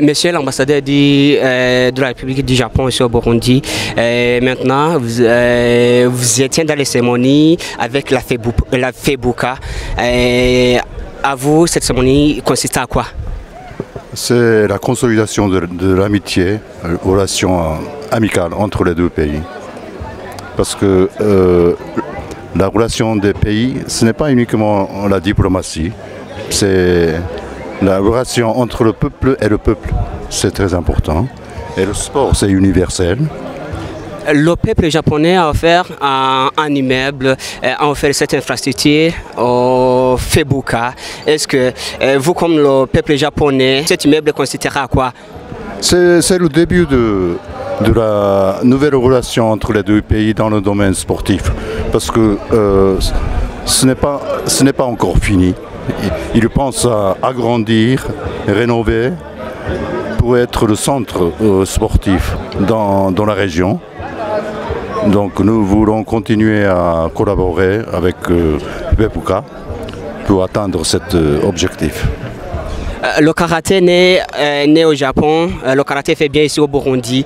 Monsieur l'ambassadeur de la République du Japon ici au Burundi, maintenant vous étiez dans les cérémonies avec la FEBUCA. À vous, cette cérémonie consiste à quoi? C'est la consolidation de l'amitié, relation amicale entre les deux pays. Parce que la relation des pays, ce n'est pas uniquement la diplomatie, c'est la relation entre le peuple et le peuple. C'est très important. Et le sport, c'est universel. Le peuple japonais a offert un immeuble, a offert cette infrastructure au FEBUCA. Est-ce que vous, comme le peuple japonais, cet immeuble considérera quoi? C'est le début de la nouvelle relation entre les deux pays dans le domaine sportif. Parce que ce n'est pas encore fini. Il pense à agrandir, rénover pour être le centre sportif dans la région. Donc nous voulons continuer à collaborer avec FEBUCA pour atteindre cet objectif. Le karaté né au Japon, le karaté fait bien ici au Burundi.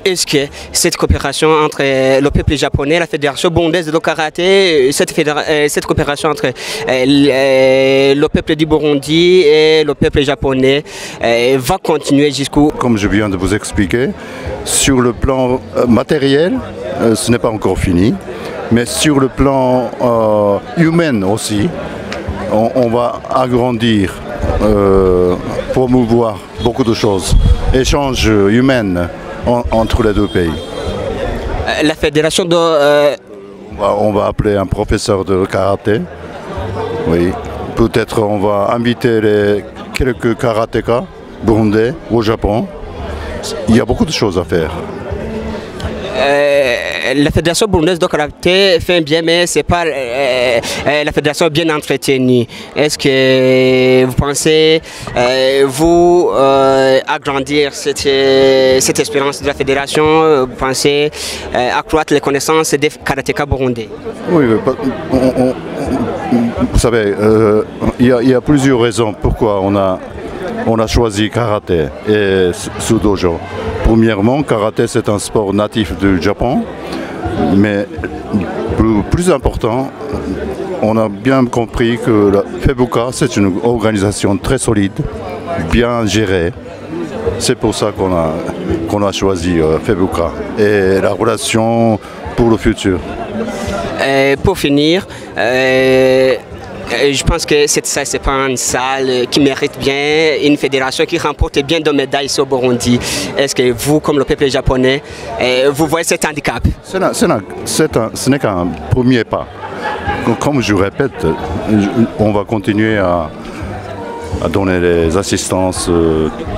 Est-ce que cette coopération entre le peuple japonais, la fédération burundaise de karaté, cette coopération entre le peuple du Burundi et le peuple japonais va continuer jusqu'où? Comme je viens de vous expliquer, sur le plan matériel, ce n'est pas encore fini, mais sur le plan humain aussi, on va agrandir, promouvoir beaucoup de choses, échanges humains entre les deux pays. La fédération de... On va appeler un professeur de karaté. Oui. Peut-être on va inviter quelques karatékas burundais au Japon. Il y a beaucoup de choses à faire. La fédération burundaise de karaté fait bien, mais c'est pas la fédération bien entretenue. Est-ce que vous pensez agrandir cette expérience de la fédération? Vous pensez accroître les connaissances des karatékas burundais? Oui, vous savez, il y a plusieurs raisons pourquoi on a choisi karaté et Sudojo. Premièrement, karaté c'est un sport natif du Japon, mais plus important, on a bien compris que la FEBUCA c'est une organisation très solide, bien gérée. C'est pour ça qu'on a choisi FEBUCA et la relation pour le futur. Pour finir, je pense que cette salle, ce n'est pas une salle qui mérite bien, une fédération qui remporte bien de médailles ici au Burundi. Est-ce que vous, comme le peuple japonais, vous voyez cet handicap? Ce n'est qu'un premier pas. Comme je répète, on va continuer à donner des assistances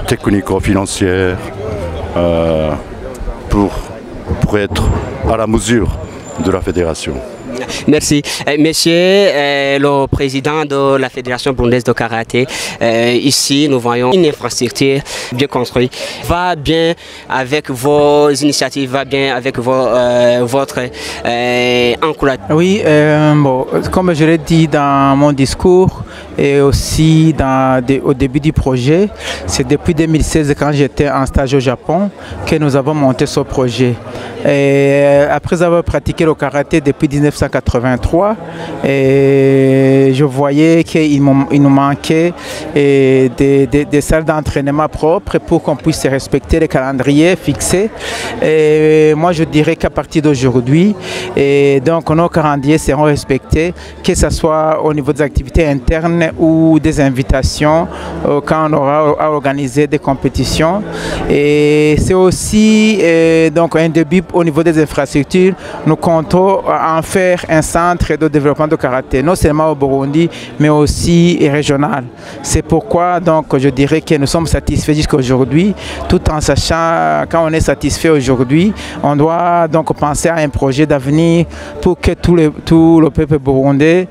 technico-financières pour être à la mesure de la fédération. Merci. Monsieur le président de la Fédération burundaise de karaté, ici nous voyons une infrastructure bien construite. Va bien avec vos initiatives, va bien avec votre encouragement. Oui, bon, comme je l'ai dit dans mon discours et aussi au début du projet, c'est depuis 2016 quand j'étais en stage au Japon que nous avons monté ce projet. Et après avoir pratiqué le karaté depuis 1983, je voyais qu'il nous manquait des salles d'entraînement propres pour qu'on puisse respecter les calendriers fixés. Et moi, je dirais qu'à partir d'aujourd'hui, donc nos calendriers seront respectés, que ce soit au niveau des activités internes ou des invitations quand on aura à organiser des compétitions. Et c'est aussi donc un début au niveau des infrastructures. Nous comptons en faire un centre de développement de karaté, non seulement au Burundi, mais aussi régional. C'est pourquoi donc je dirais que nous sommes satisfaits jusqu'à aujourd'hui, tout en sachant quand on est satisfait aujourd'hui, on doit donc penser à un projet d'avenir pour que tout le peuple burundais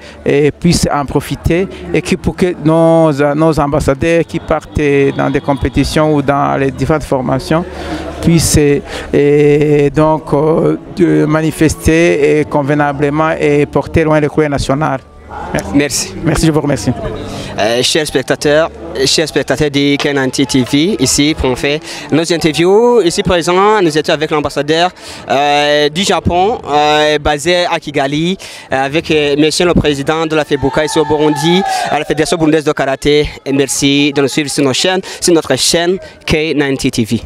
puisse en profiter et pour que nos ambassadeurs qui partent dans des compétitions ou dans les différentes formations puissent donc manifester convenablement et porter loin le courrier national. Merci. Merci, je vous remercie. Chers spectateurs de K90 TV, ici pour faire nos interviews. Ici présent, nous étions avec l'ambassadeur du Japon, basé à Kigali, avec monsieur le président de la FEBUKA ici au Burundi, à la Fédération burundaise de karaté. Et merci de nous suivre sur notre chaîne K90 TV.